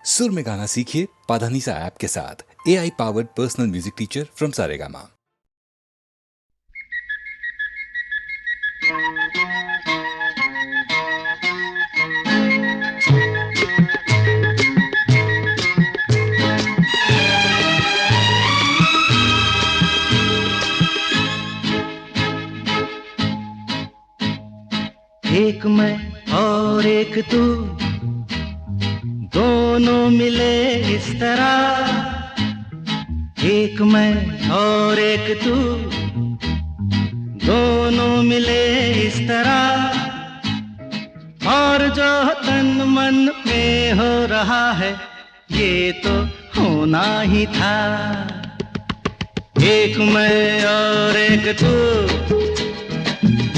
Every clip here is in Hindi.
सुर में गाना सीखिए पाधानीसा ऐप के साथ। AI powered personal music teacher from Saregama. एक मैं और एक तू, दोनों मिले इस तरह। एक मैं और एक तू, दोनों मिले इस तरह। और जो तन मन में हो रहा है, ये तो होना ही था। एक मैं और एक तू,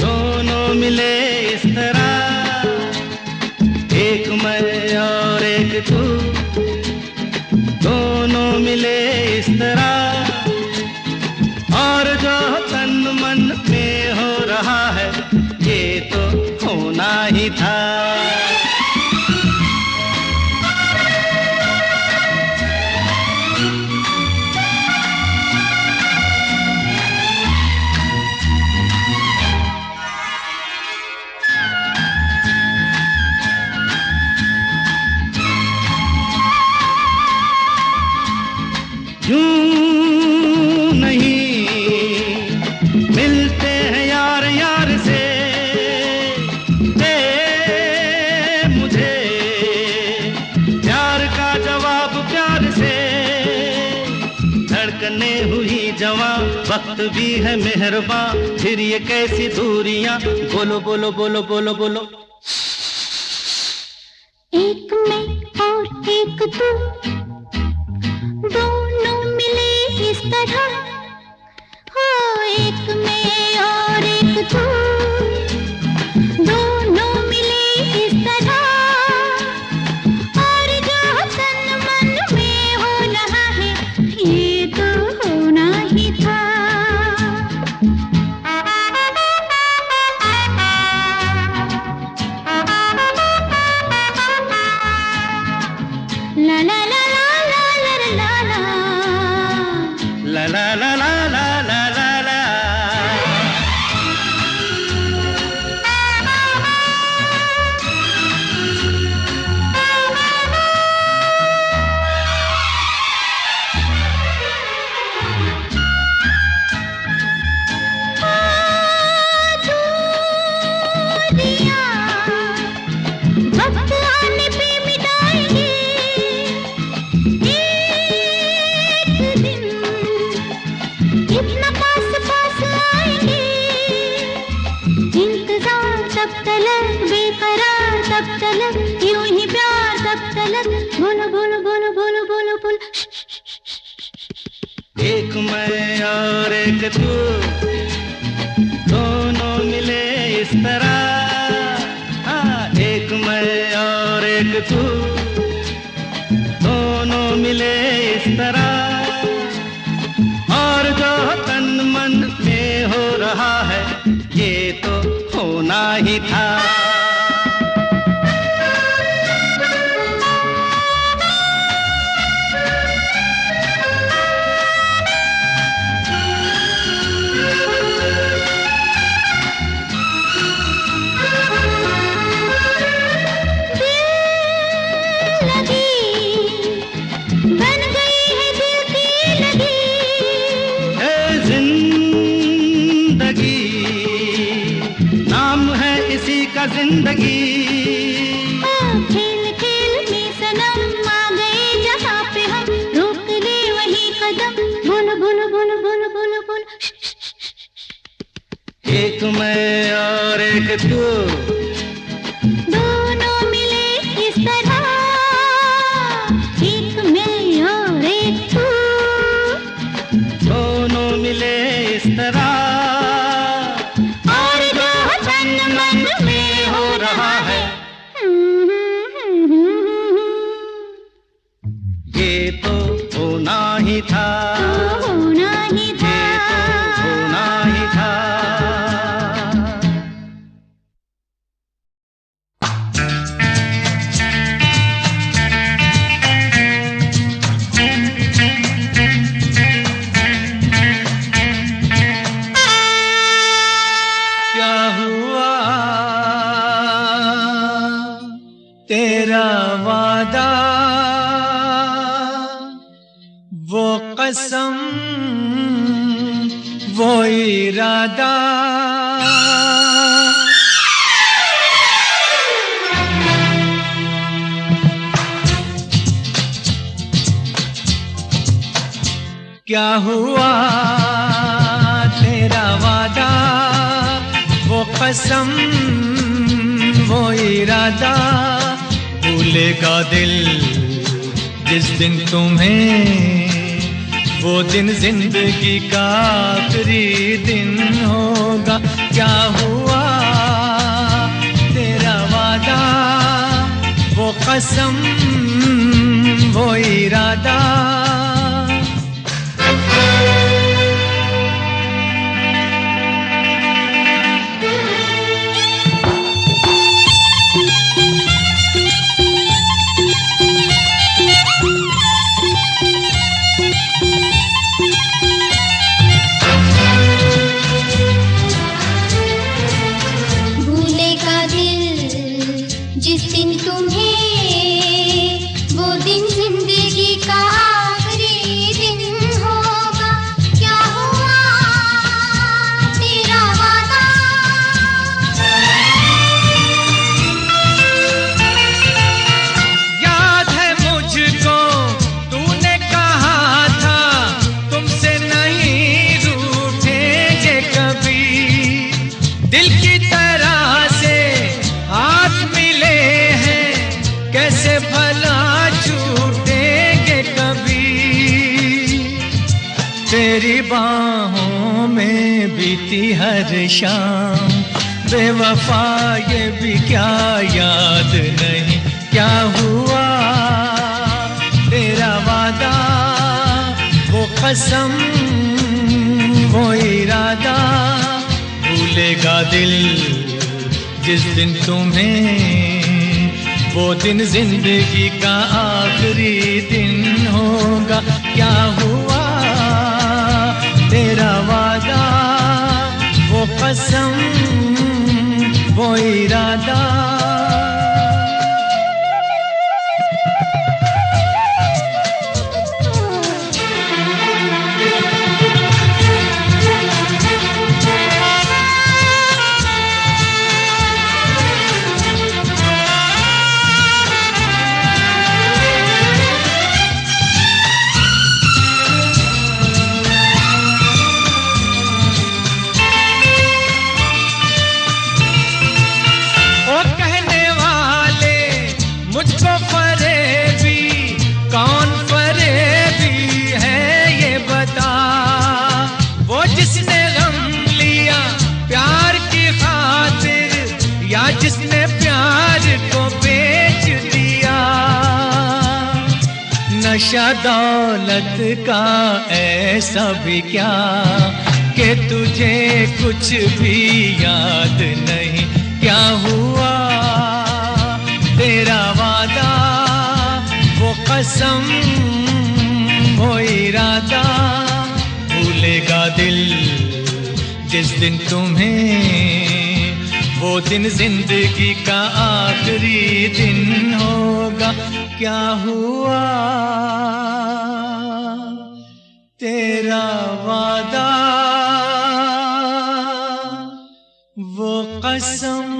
दोनों मिले इस तरह। एक मैं और एक तू, दोनों मिले इस तरह। और जो तन मन में हो रहा है, ये तो होना ही था। यूं नहीं मिलते हैं यार यार से, दे मुझे प्यार का जवाब प्यार से। धड़कने हुई जवां, वक्त भी है मेहरबान, फिर ये कैसी दूरियां। बोलो बोलो बोलो बोलो बोलो। एक मैं और एक तू, दोनों मिले इस तरह। हो एक मैं और एक तू, दोनों मिले इस तरह। और जो तन मन में हो रहा है, ये तो होना ही था। ला ला ला ला ला ला ला ला ला ला ला। वक्त आने पे मिटाएंगे एक दिन, इतना पास पास आएंगे। इंतजार तब तलक, बेकरार तब तलक, यूं ही प्यार तब तलक। बोलो बोलो बोलो बोलो बोलो बोलो। एक मैं और एक तू, दोनों मिले इस तरह। हाँ, एक मैं और एक तू, दोनों मिले इस तरह। और जो तन मन में हो रहा है, ये तो होना ही था। बन गई है दिल की लगी, है जिंदगी, नाम है इसी का जिंदगी। खेल खेल में सनम आ गए जहाँ पे हम, रोक ले वही कदम। बोलो बोलो बोलो बोलो बोलो बोलो। एक मैं और एक तू, दोनों मिले इस तरह। एक मैं और एक तू, दोनों मिले इस तरह। और जो तन मन में हो रहा है, ये तो होना ही था। होना ही था। ये तो होना ही था। इरादा। क्या हुआ तेरा वादा, वो कसम वो इरादा, भूलेगा दिल जिस दिन तुम्हें, वो दिन जिंदगी का आखिरी दिन होगा। क्या हुआ तेरा वादा, वो कसम वो इरादा। तेरी बाहों में बीती हर शाम, बेवफा ये भी क्या याद नहीं। क्या हुआ तेरा वादा, वो कसम वो इरादा, भूलेगा दिल जिस दिन तुम्हें, वो दिन जिंदगी का आखिरी दिन होगा। क्या हुआ तेरा वादा, वो कसम वो इरादा। जिसने प्यार को बेच दिया, नशा दौलत का ऐसा भी क्या कि तुझे कुछ भी याद नहीं। क्या हुआ तेरा वादा, वो कसम वो इरादा, भूलेगा दिल जिस दिन तुम्हें, वो दिन जिंदगी का आखिरी दिन होगा। क्या हुआ तेरा वादा, वो कसम।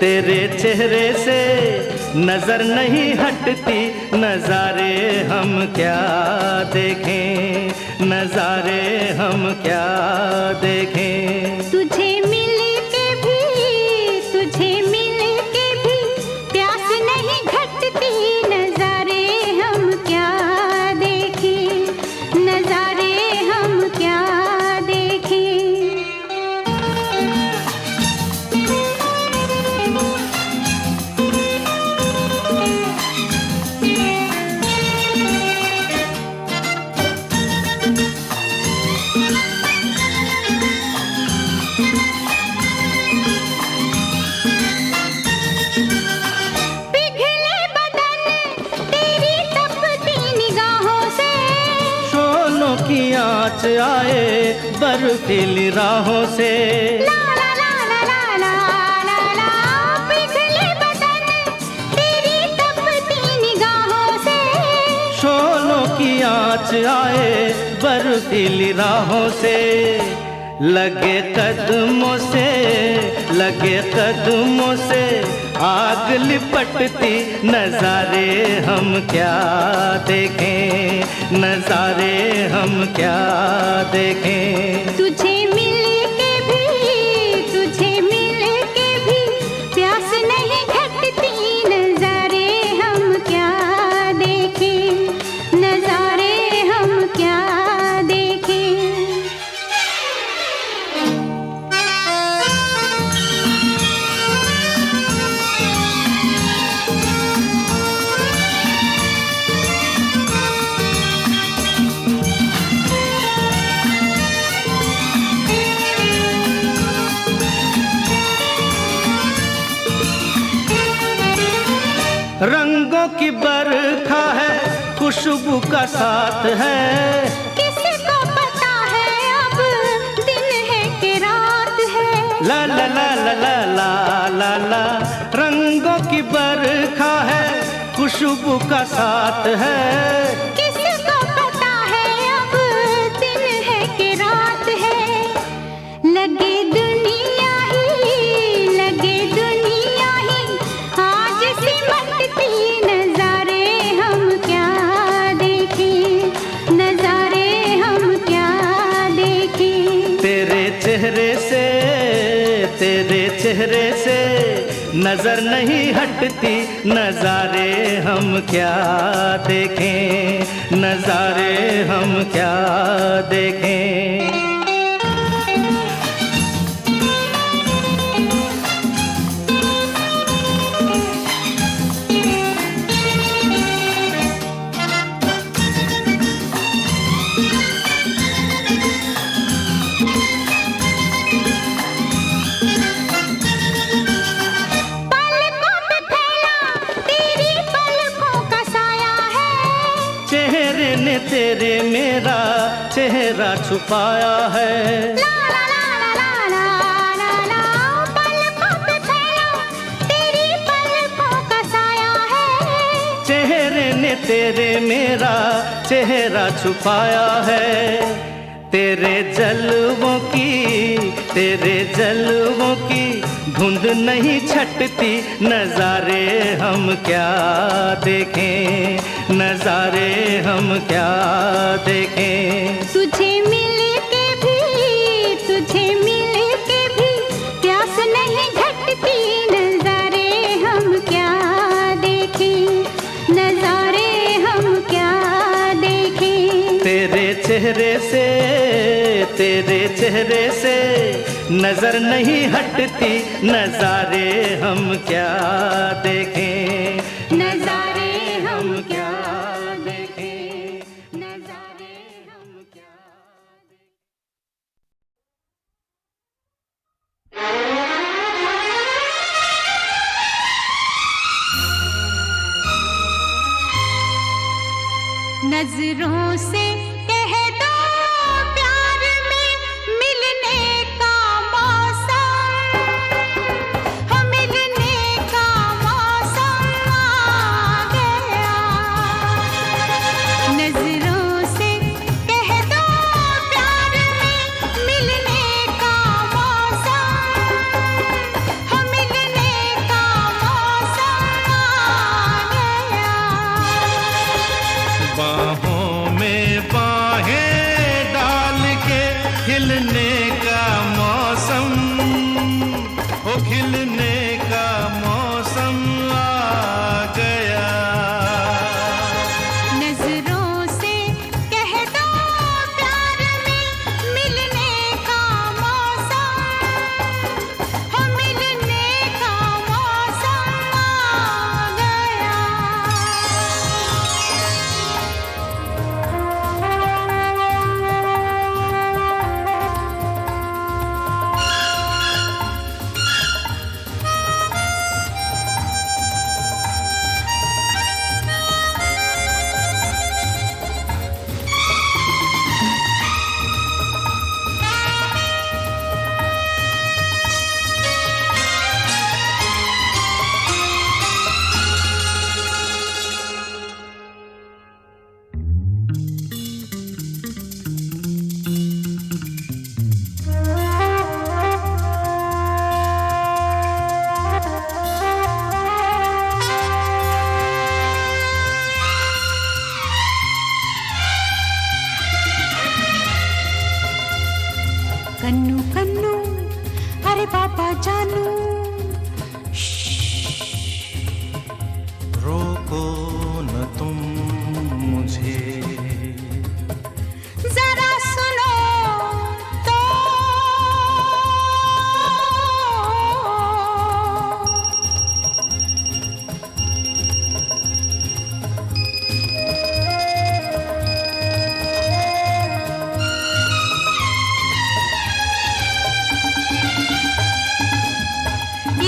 तेरे चेहरे से नजर नहीं हटती, नजारे हम क्या देखें, नजारे हम क्या देखें। तुझे मिल के भी प्यास नहीं घटती, नजारे हम क्या देखें, नजारे हम क्या देखें। पिघले बदन तेरी तपती निगाहों से, शोलों की आँच आए बर्फीली राहों से। ला ला ला ला ला ला ला ला, पिघले बदन तेरी तपती निगाहों से, शोलों की आँच आए बर्फीली राहों से। लगे कदमों से, लगे कदमों से आग लिपटती, नजारे हम क्या देखें, नजारे हम क्या देखें। तुझे मिल के भी, तुझे मिल के भी प्यास नहीं घटती, नजारे हम क्या देखें, नजारे हम क्या देखें। रंगों की बरखा है, खुशबू का साथ है, किसको पता है अब दिन है कि रात है। ला ला ला ला ला ला ला ला। रंगों की बरखा है, खुशबू का साथ है, किसको पता है अब दिन है कि रात है। लगे दुनिया ही, लगे दुनिया ही आज सिमटती, नजारे हम क्या देखें, नजारे हम क्या देखें। तेरे चेहरे से, तेरे चेहरे से नजर नहीं हटती, नजारे हम क्या देखें, नजारे हम क्या देखें। पलकों पे फैला तेरी पलकों का साया है, चेहरे ने तेरे मेरा चेहरा छुपाया है। ला ला ला ला ला ला ला, पलकों पे फैला तेरी पलकों का साया है, चेहरे ने तेरे मेरा चेहरा छुपाया है। तेरे जलवों की, तेरे जलवों की धुंध नहीं छटती, नजारे हम क्या देखें, नजारे हम क्या देखें। तुझे मिल के भी, तुझे मिल के भी प्यास नहीं घटती, नजारे हम क्या देखें, नजारे हम क्या देखें। तेरे चेहरे से, तेरे चेहरे से नजर नहीं हटती, नजारे हम क्या देखें, नजारे हम क्या देखें, नजारे हम क्या देखें। नजरों से कह दो प्यार में मिलने का मौसम, हम मिलने का मौसम आ गया। नजरों से कह दो प्यार में मिलने का मौसम, हम मिलने का मौसम आ गया। बाहों में बाहें डाल के खिलने का मौसम, ओ खिलने का मौसम आ गया। नजरों से कह दो प्यार में मिलने का मौसम, हम मिलने का मौसम आ गया। कन्नू कन्नू अरे बाबा जानू रोको न तुम मुझे जरा सुनो तो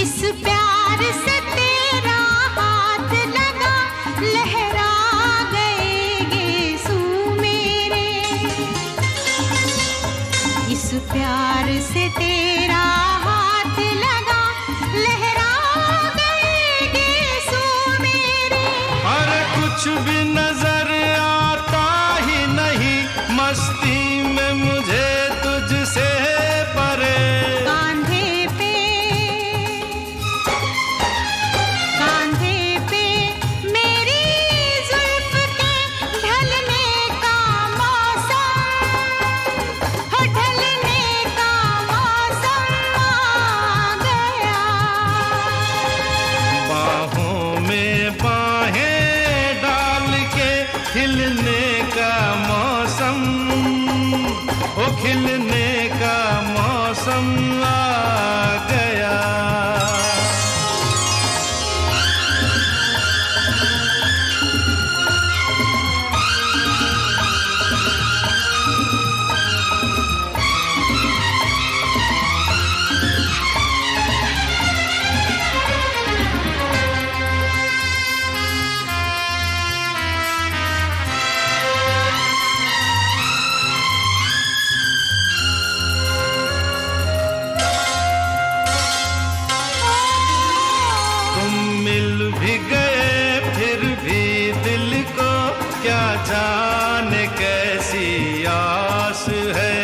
इस प्यार से तेरा हाथ लगा लहरा गए गेसू मेरे इस प्यार से तेरा हाथ लगा लहरा गए गेसू मेरे अरे कुछ भी नजर आता ही नहीं मस्ती में मुझे तुझसे परे कांधे पे मेरी जुल्फ के ढलने का मौसम हो ढलने का मौसम आ गया बाहों में बाहें डाल के खिलने का मौसम ओ खिलने का मौसम आ गया तुम मिल भी गए फिर भी दिल को क्या जाने कैसी आस है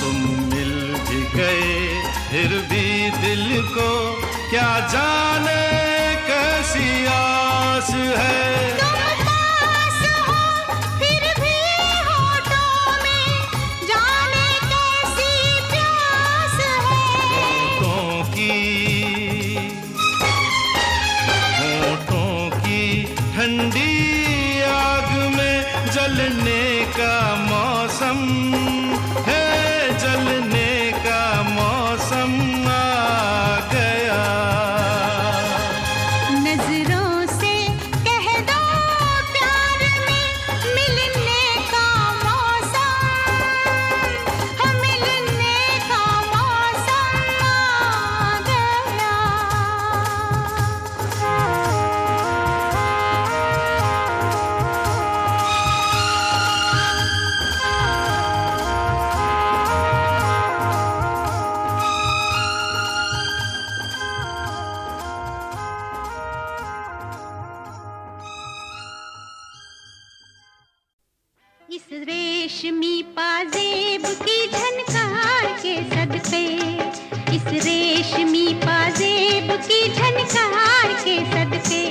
तुम मिल भी गए फिर भी दिल को क्या जाने कैसी आस है तुम पास हो फिर भी होठों में जाने कैसी प्यास है होठों की ठंडी आग में जलने का मौसम है जलने का मौसम आ गया नजरों से कह दो प्यार में मिलने का मौसम हो मिलने का मौसम आ गया इस रेशमी पाजेब की झनकार के सदके इस रेशमी पाजेब की झनकार के सदके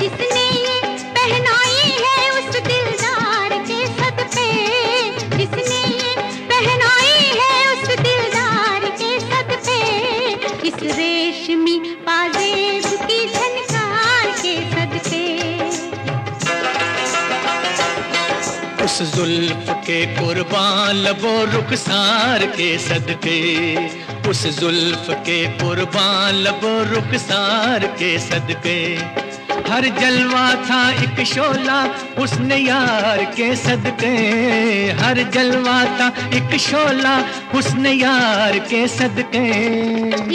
जिसने ये पहनाई है उस दिलदार के सदके जिसने ये पहनाई है उस दिलदार के सदके इस रेशमी पाजेब की झनकार के सदके उस जुल्फ के कुर्बान लबो रुखसार के सदके उस जुल्फ के कुर्बान लबो रुखसार के सदके हर जलवा था एक शोला उसने यार के सदके हर जलवा था एक शोला उसने यार के सदके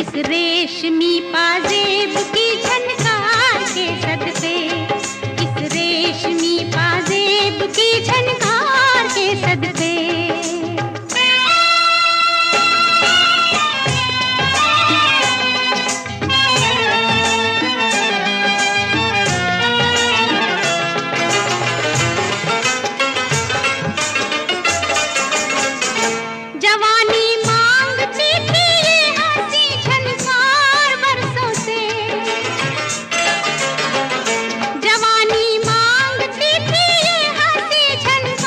इस रेशमी पाजेब की झनकार के सदके इस रेशमी पाजेब की झनकार के सदके जवानी मांगती थी ये हंसी झनकार बरसों से जवानी मांगती थी ये हंसी झनकार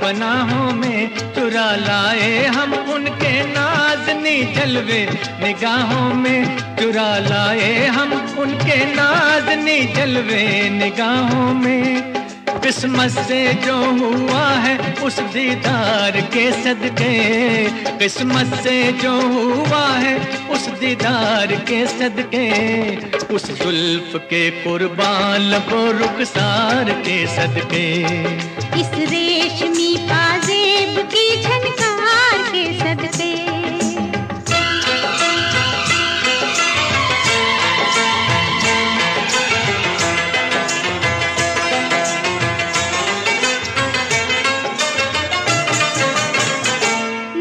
पनाहों में चुरा लाए हम उनके नाज़नी जलवे, निगाहों में चुरा लाए हम उनके नाज़नी जलवे निगाहों में। किस्मत से जो हुआ है उस दीदार के सदके, किस्मत से जो हुआ है उस दीदार के सदके, उस जुल्फ के कुर्बान लबो रुखसार के सदके, इस रेशमी पाजेब की झनकार के सदके।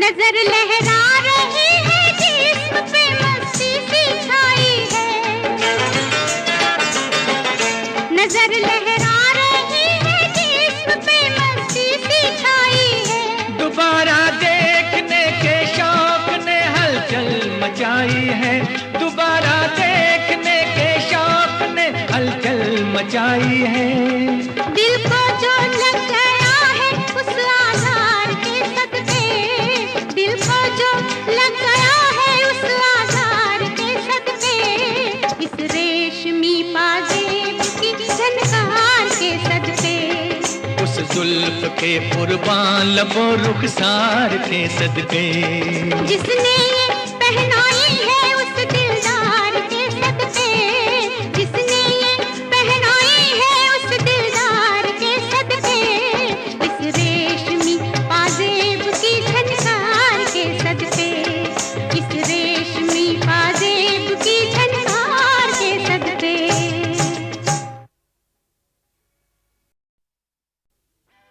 नजर लहरा रही है जिस्म पे मस्ती सी छाई है, नजर लहरा रही है जिस्म पे मस्ती सी छाई है। दोबारा देखने के शौक ने हलचल मचाई है, दोबारा देखने के शौक ने हलचल मचाई है। दिल को जो लग गया है उस आधार के सदके, दिल को जो लग गया है उस आधार के सदके, इस रेशमी पाजेब की झनकार के सदके, उस जुल्फ के कुर्बान लबो रुखसार के सदके, जिसने ये पहनाई है उस दिलदार के सदके, जिसने ये पहनाई है उस दिलदार के सदके, इस रेशमी पाजेब की झनकार के सदके, इस रेशमी पाजेब की झनकार के सदके।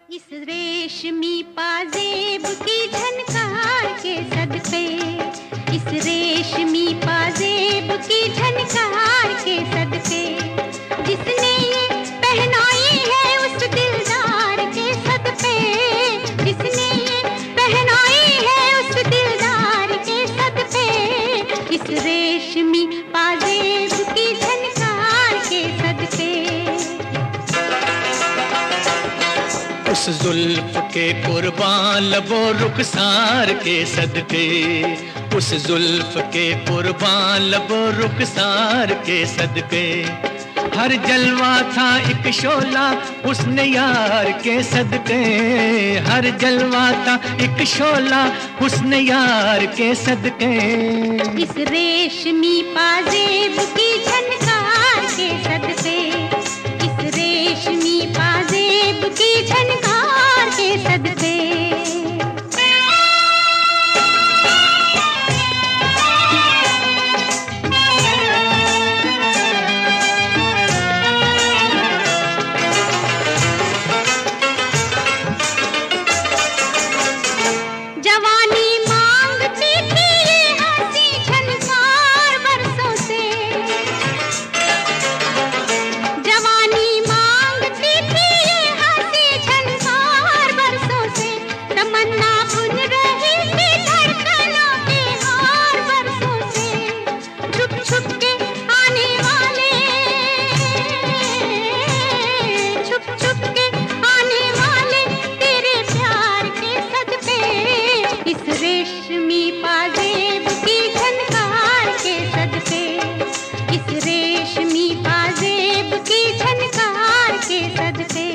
इस रेशमी पाजेब की झनकार के सदके, इस रेशमी पाजेब की झनकार के सदके, जिसने ये पहनाई है उस दिलदार के सदके, जिसने ये पहनाई है उस दिलदार के सदके, इस रेशमी पाजेब की झनकार के सदके। उस जुल्फ के कुर्बान लबो रुखसार के सदके, उस जुल्फ के कुर्बान लबो रुखसार के सदके, हर जलवा था एक शोला हुस्न यार के सदके, हर जलवा था एक शोला हुस्न यार के सदके, इस रेशमी पाजेब की झनकार के सदके, इस रेशमी पाजेब की झनकार के सदके। जवानी मांगती थी ये हंसी झनकार बरसों से, जवानी मांगती थी ये हंसी झनकार बरसों से, तमन्ना बुन रही थी धड़कनों के हार बरसों से, छुप छुप के आने वाले, छुप छुप के आने वाले तेरे प्यार के सदके, इस रेशमी पाजेब की झनकार के सदके, इस रेशमी पाजेब की झनकार के सदके।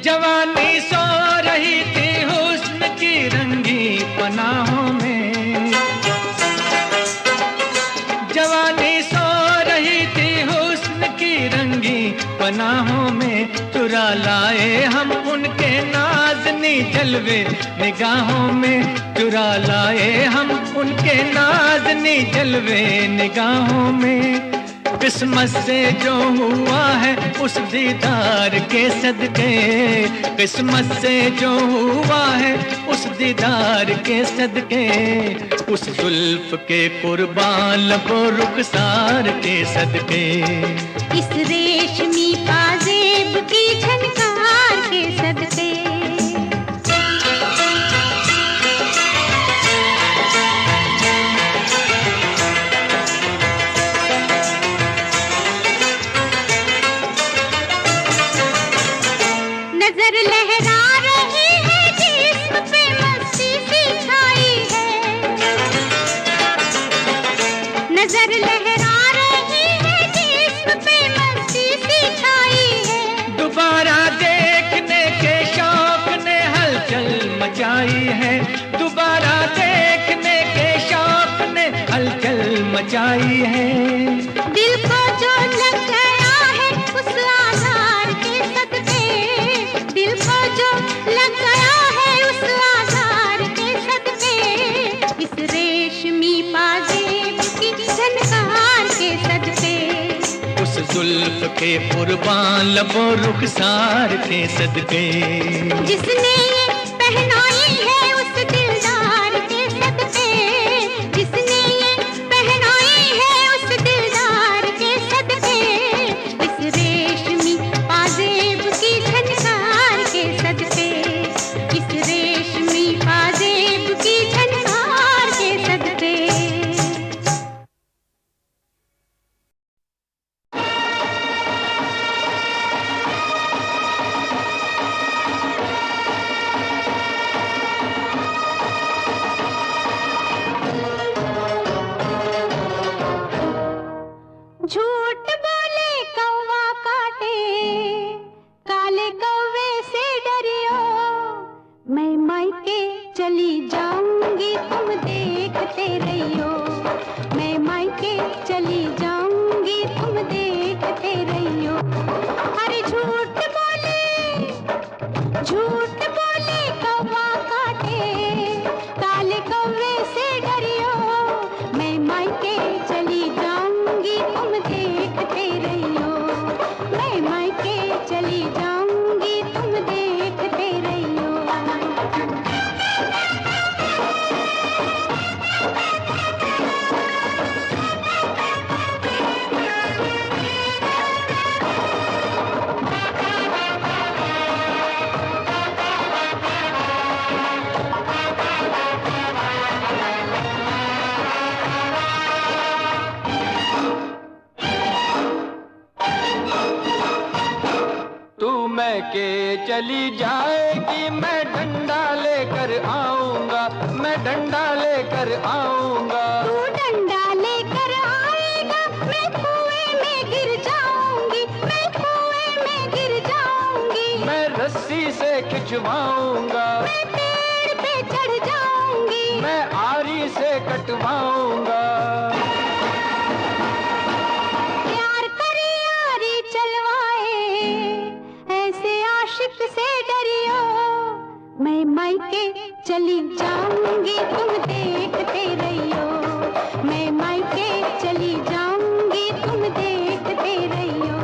जवानी सो रही थी हुस्न की रंगी पनाहों में, जवानी सो रही थी हुस्न की रंगी पनाहों में, चुरा लाए हम उनके नाज़नी जलवे निगाहों में, चुरा लाए हम उनके नाज़नी जलवे निगाहों में। किस्मत से जो हुआ है उस दीदार के सदके, किस्मत से जो हुआ है उस दीदार के सदके, उस जुल्फ के कुर्बान लबो रुखसार के सदके, इस रेशमी पाजेब की झनकार के सदके। नजर लहरा रही है जिस्म पे मस्ती सी छाई है, नजर लहरा रही है जिस्म पे मस्ती सी छाई है। दोबारा देखने के शौक ने हलचल मचाई है, दोबारा देखने के शौक ने हलचल मचाई है। दिल को जो लग गया है उस आधार के सदके, दिल को जो लग गया है उस आधार के सदके, इस रेशमी पाजेब की झनकार के सदके, उस जुल्फ के कुर्बान लबो रुखसार के सदके, जिसने ये पहनाई है उस दिलदार के सदके, जिसने ये पहनाई है उस दिलदार के सदके, इस रेशमी पाजेब की झनकार के सदके, इस रेशमी पाजेब की झनकार के सदके। झूठ बोले कौवा काटे, काले कौवे से डरियो, मैं मायके चली जाऊंगी तुम देखते रहियो, मैं मायके चली जाऊंगी तुम देखते रहियो। अरे झूठ बोले कौवा काटे, काले कौवे से डरियो, मैं मायके चली जाऊंगी तुम देखते रहियो, मैं मायके चली जाऊंगी तुम देखते रहियो। तू मैं के चली जाएगी, मैं डंडा लेकर आऊंगा, मैं डंडा लेकर आऊंगा। तू डंडा लेकर आएगा, मैं कुएं में गिर जाऊंगी, मैं कुएं में गिर जाऊंगी। मैं रस्सी से खिंचवाऊंगा, मैं पेड़ पे चढ़ जाऊंगी, मैं आरी से कटवाऊंगा। प्यार करे यारी चलवाए, ऐसे आशिक से डरियो, मैं मायके चली जाऊंगी तुम देखते रहियो, मैं मायके चली जाऊंगी तुम देखते रहियो।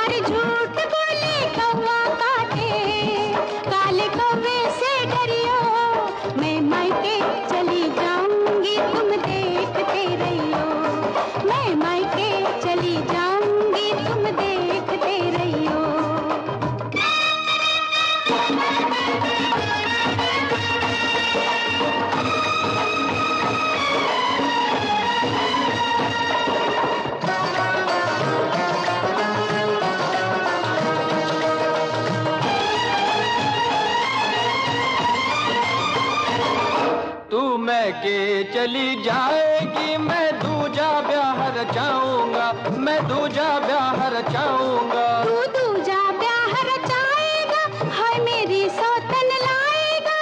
अरे झूठ बोले कौवा काटे, काले कौवे से डरियो, मैं मायके चली जाऊंगी तुम देखते रहियो, मैं मायके चली जाऊंगी तुम देखते रहियो। तू मैं के चली जाएगी, मैं दूजा ब्याह रचाऊंगा, मैं दूजा ब्याह रचाऊंगा। तू दूजा ब्याह रचाएगा, हाय मेरी सौतन लाएगा,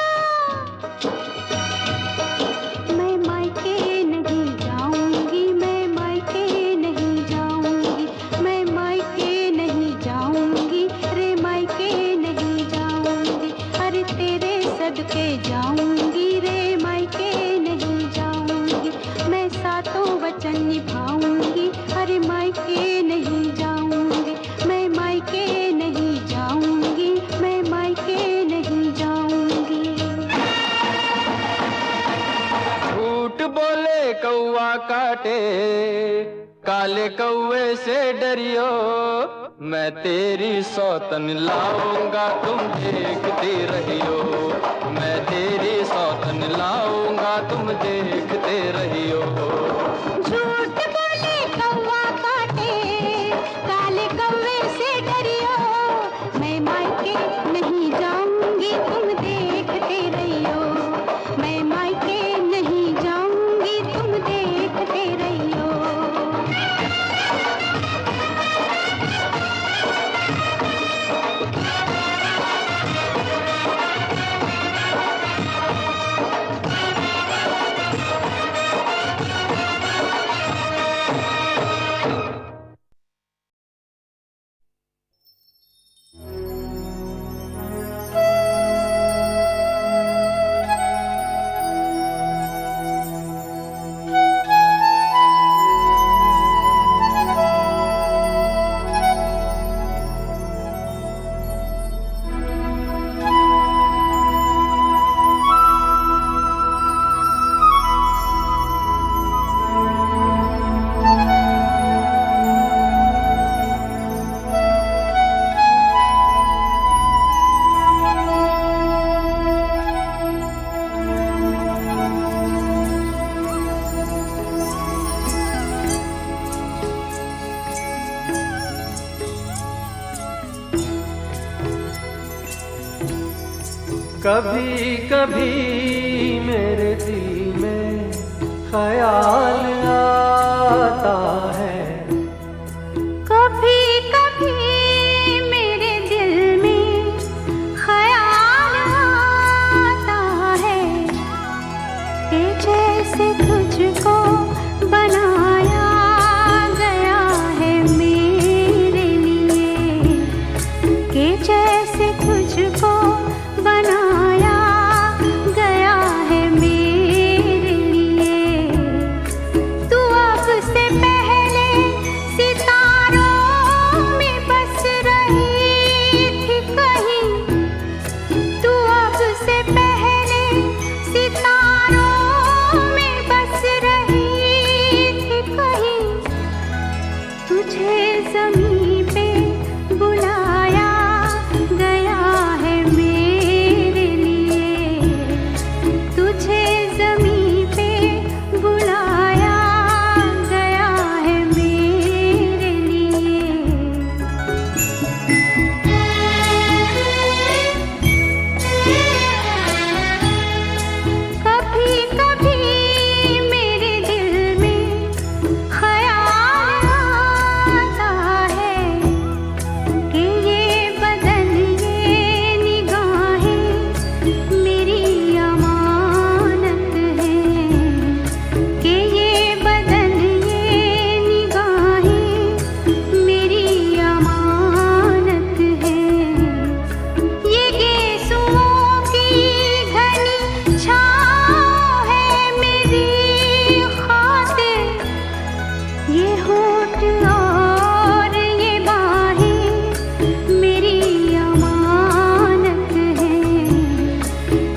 मैं मायके नहीं जाऊंगी, मैं मायके नहीं जाऊंगी, मैं मायके नहीं जाऊंगी, रे मायके नहीं जाऊंगी। अरे तेरे सदके जाऊंगी, रे मायके नहीं जाऊंगी, मैं सातों वचन निभाऊंगी, अरे मायके नहीं जाऊंगी, मैं मायके नहीं जाऊंगी, मैं मायके नहीं जाऊंगी। काटे, काले कौवे से डरियो, मैं तेरी सौतन लाऊंगा तुम देखते रहियो, मैं तेरी सौतन लाऊंगा तुम देखते रहियो। झूठ बोले कौवा काटे, काले कौवे से डरियो, मैं मायके नहीं जाऊंगी तुम देखते रहियो, मैं मायके नहीं जाऊंगी तुम देखते रहियो। कभी कभी मेरे दिल में ख्याल आता है, कभी कभी मेरे दिल में ख्याल आता है, कि जैसे तुझको बनाया गया है मेरे लिए, कि जैसे तुझको बनाया गया है मेरे लिए। तू अब से पहले सितारों में बस रही थी कहीं, तू अब से पहले सितारों में बस रही थी कहीं, तुझे ज़मीं पे बुलाया गया है मेरे लिए, तुझे ज़मीं पे बुलाया गया है मेरे लिए। कभी कभी मेरे दिल में ख्याल आता है, कि ये बदन ये निगाहें मेरी अमानत है, कि ये बदन ये निगाहें मेरी अमानत है। ये गेसुओं की घनी छाँव है मेरी खातिर, ये होठ और ये बाहें मेरी अमानत है,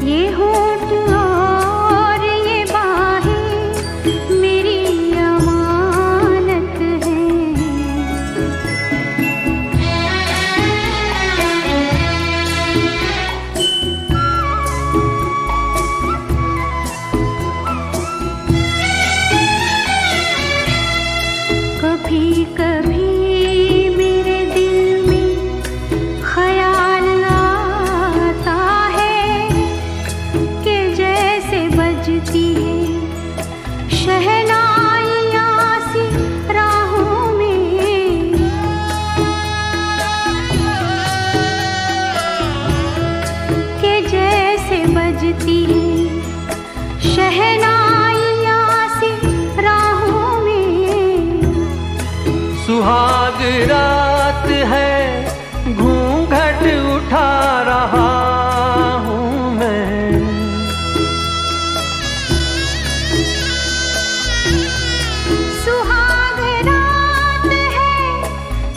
ये होठ और ये बाहें मेरी अमानत है। कभी कभी मेरे दिल में ख्याल आता है, कि जैसे बजती है शहनाइयाँ सी राहों में, कि जैसे बजती है शहनाइयाँ सी राहों में। सुहाग रात है, घूंघट उठा रहा हूँ मैं, सुहाग रात है,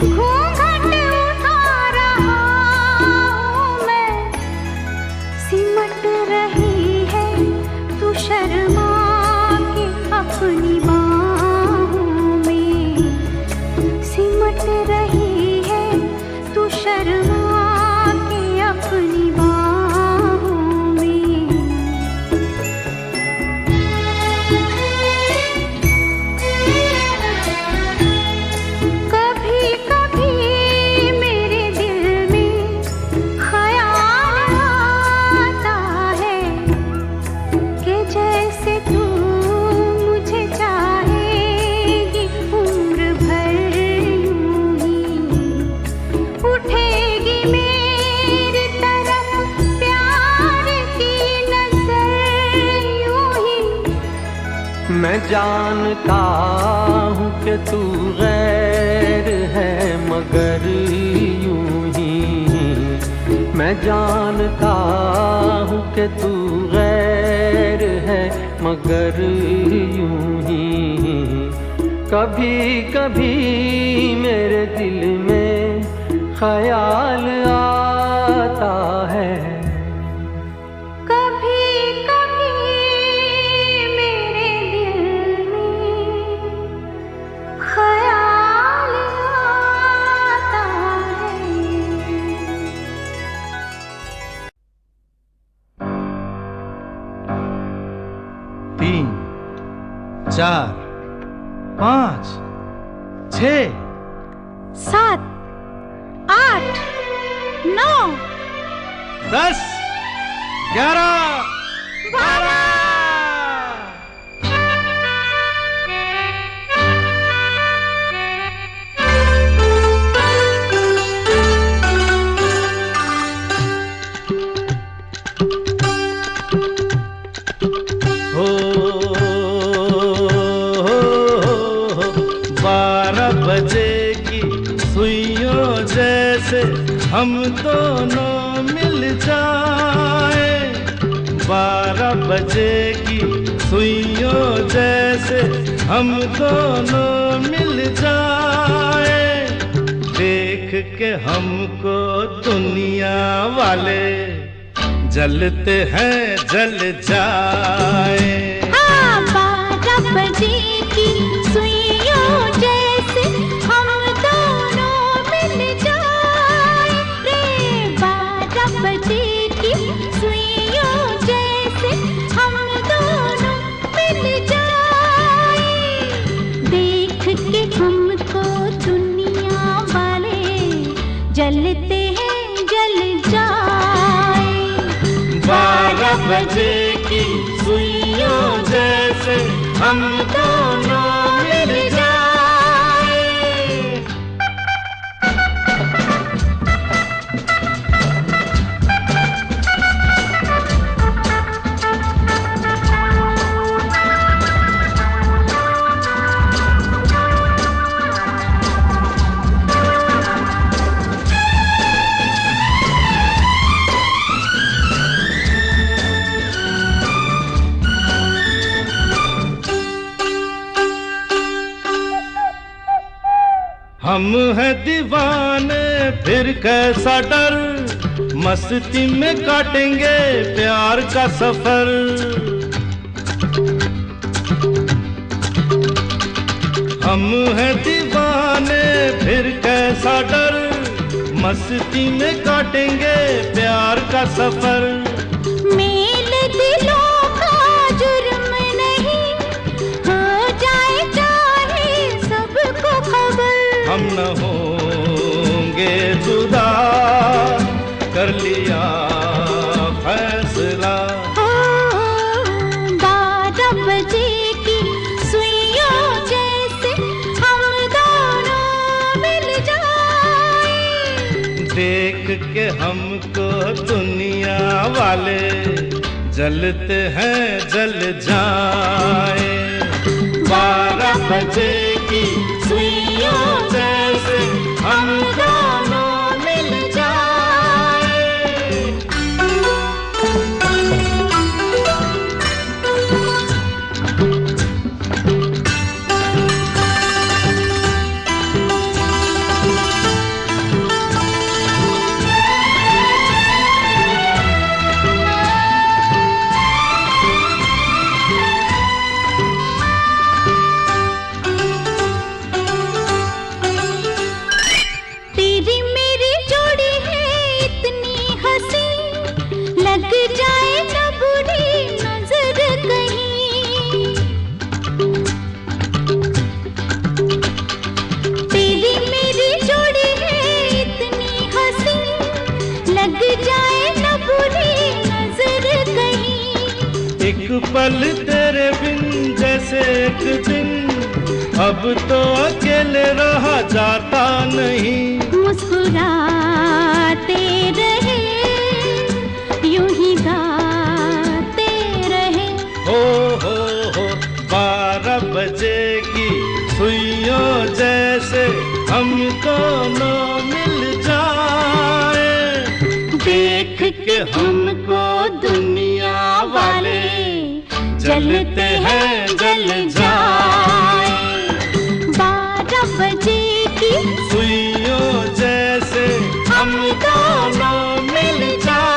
घूंघट उठा रहा हूँ मैं, सिमट रही है तू शर्मा के अपनी बाहों जानता हूँ कि तू गैर है मगर यूं ही मैं जानता हूँ कि तू गैर है मगर यूं ही कभी कभी मेरे दिल में ख्याल आता है तीन, चार, पाँच, 6, 7, 8, 9, 10, 11, 12। हम दोनों मिल जाए 12 बजे की सुइयों जैसे हम दोनों मिल जाए देख के हमको दुनिया वाले जलते हैं जल जाए हाँ 12 बजे की सुइयों जैसे हम दोनों मिल जाए रे 12 बजे की सुइयों जैसे हम दोनों मिल जाए देख के हमको दुनिया वाले जलते हैं जल जाए 12 बजे की सुइयों जैसे हम दोनों मिल जाए हम हैं दीवाने फिर कैसा डर मस्ती में काटेंगे प्यार का सफर हम हैं दीवाने फिर कैसा डर मस्ती में काटेंगे प्यार का सफर मेल दिलों का जुर्म नहीं हो जाए चाहे सबको खबर हम न होंगे जुदा कर लिया फैसला 12 बजे की सुइयों जैसे हम दोनों मिल जाए देख के हमको दुनिया वाले जलते हैं जल जाए 12 बजे की सुइयों जैसे हम दोनों मिल जाए पल तेरे बिन जैसे एक दिन अब तो अकेले रहा जाता नहीं मुस्कुराते रहे यूं ही गाते रहे हो 12 रोजे की सुइयों जैसे हम दोनों मिल जाए। देख के हमको दुनिया वाले जलते हैं जल जाए। 12 बजे की सुइयों जैसे हम दोनों मिल जाए।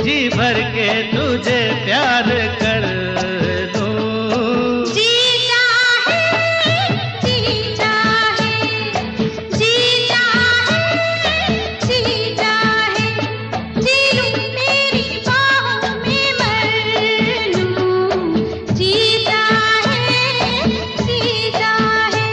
जी भर के तुझे प्यार कर लूं। जी चाहे जी चाहे जी चाहे जी चाहे जी लूं तेरी बाहों में मर लूं। जी चाहे जी चाहे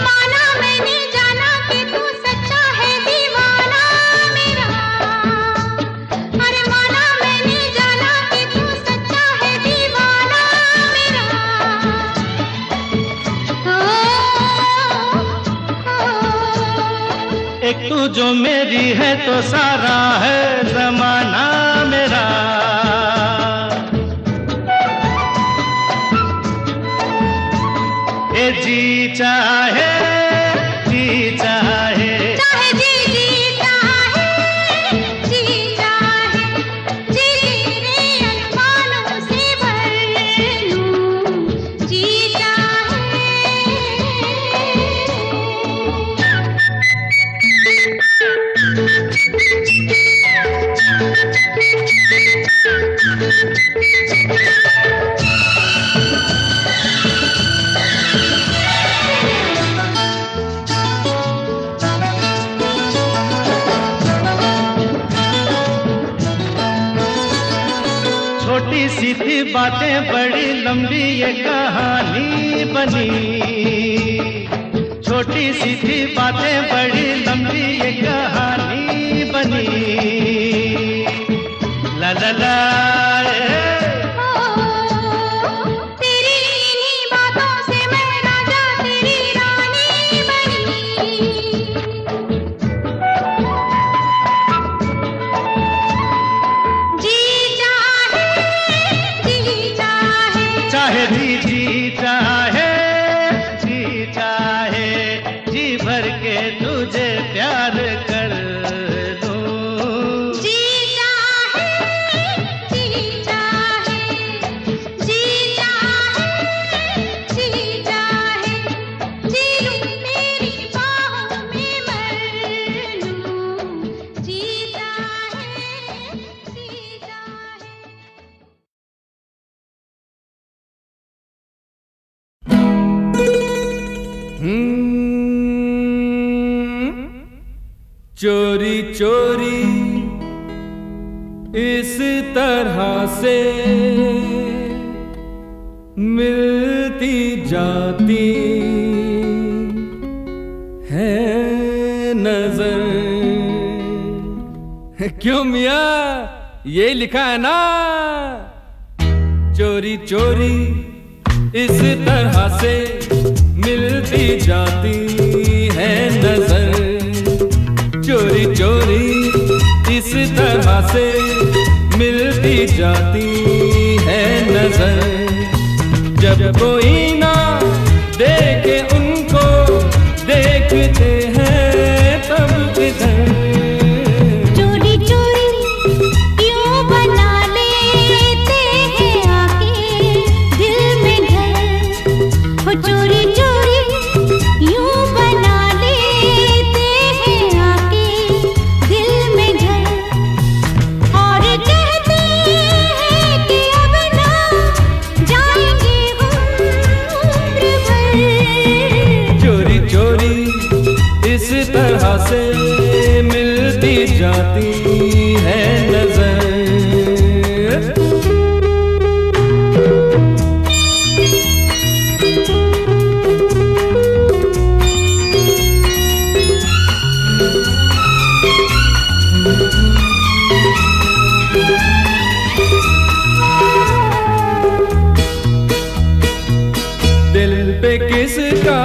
माना मैंने जाना कि तू सच्चा है दीवाना मेरा। अरे माना मैंने जाना कि तू सच्चा है दीवाना मेरा। एक तू जो मेरी है तो सारा है जमाना मेरा। ए जी चाहे जी चाहे चाहे जी जी चाहे जी चाहे जी तेरे अरमानों से भर लूं। जी चाहे छोटी सी थी बातें बड़ी लंबी ये कहानी बनी। छोटी सी थी बातें बड़ी लंबी ये कहानी बनी। ला ला ला तेरी इन्हीं बातों से मैं राजा तेरी रानी बनी। जी चाहे जी चाहे चाहे जी जी चाहे जी चाहे जी भर के तुझे प्यार कर लूं। जी चाहे जी चाहे जी चाहे जी चाहे जी लूं तेरी बाहों में मर लूं। जी चाहे जी चाहे चोरी चोरी इस तरह से मिलती जाती है नजर। क्यों मियाँ, ये लिखा है ना, चोरी चोरी इस तरह से मिलती जाती है नजर, चोरी चोरी इस तरह से मिलती जाती है नजर, जब कोई ना देखे उनको देखते हैं तब इधर। चोरी चोरी क्यों बना लेते हैं आके दिल में घर, हो चोरी चोरी यूं बना लेते हैं आके दिल में घर, और कहते हैं कि अब ना जाएंगे उम्र भर। चोरी चोरी इस तरह से मिलती जाती है नजर। दिल पे किसका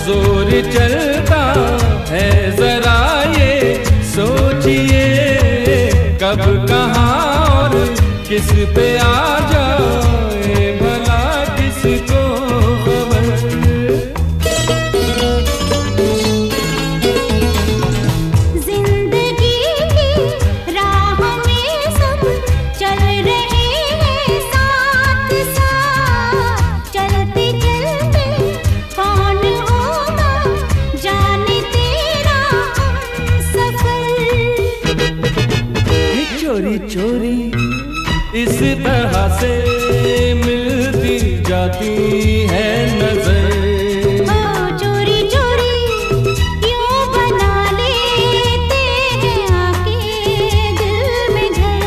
जोर चलता है जरा ये सोचिए, कब कहाँ और किस पे आ जाए भला किसको खबर। जिंदगी की राह में सब चल रहे हैं साथ साथ, चलते चलते कौन होगा जाने तेरा सफर। चोरी चोरी इस तरह से मिलती जाती है नजर। ओ चोरी चोरी क्यों बना लेते हैं आके दिल में घर।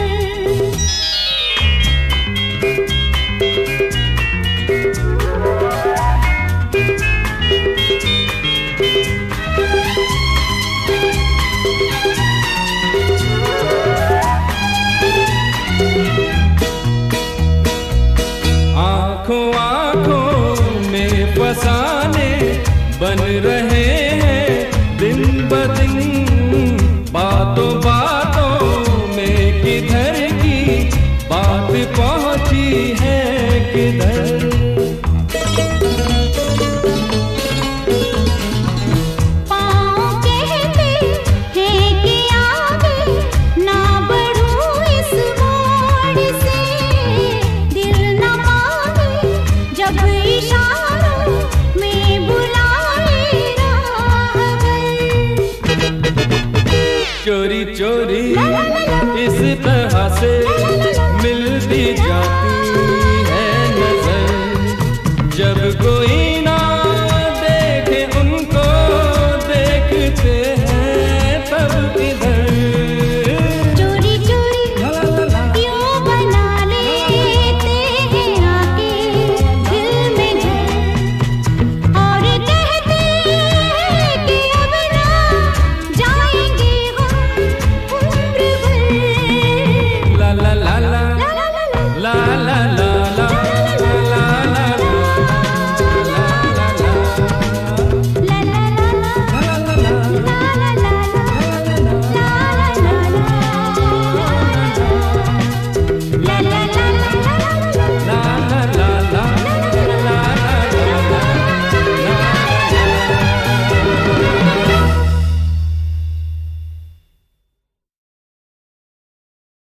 आंखों आंखों में फसाने बन रहे हैं दिन ब दिन, बातों बातों में किधर की बात पहुंची है किधर। पाँव कहते हैं कि आगे ना बढ़ूं इस मोड़ से, दिल न माने जब इशारों में बुलाए राहबर। चोरी चोरी इस तरह से मिलती जाती